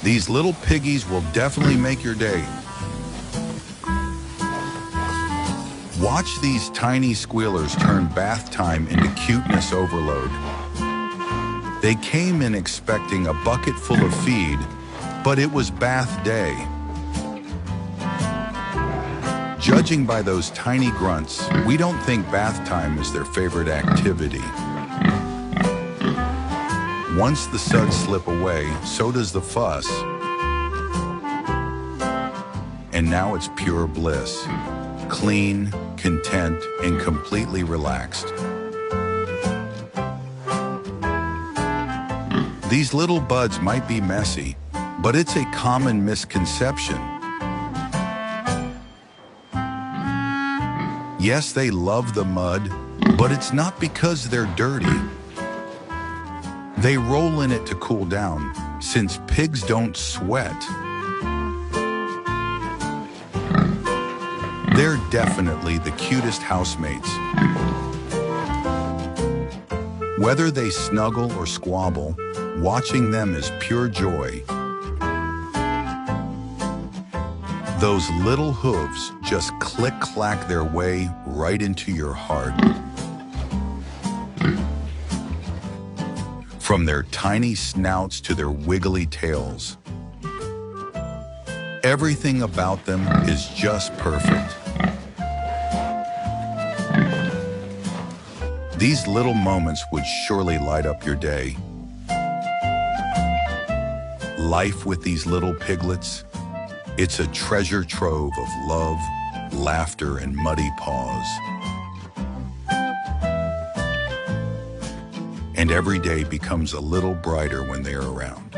These little piggies will definitely make your day. Watch these tiny squealers turn bath time into cuteness overload. They came in expecting a bucket full of feed, but it was bath day. Judging by those tiny grunts, we don't think bath time is their favorite activity. Once the suds slip away, so does the fuss. And now it's pure bliss. Clean, content, and completely relaxed. These little buds might be messy, but it's a common misconception. Yes, they love the mud, but it's not because they're dirty. They roll in it to cool down, since pigs don't sweat. They're definitely the cutest housemates. Whether they snuggle or squabble, watching them is pure joy. Those little hooves just click-clack their way right into your heart. From their tiny snouts to their wiggly tails, everything about them is just perfect. These little moments would surely light up your day. Life with these little piglets, it's a treasure trove of love, laughter, and muddy paws. And every day becomes a little brighter when they're around.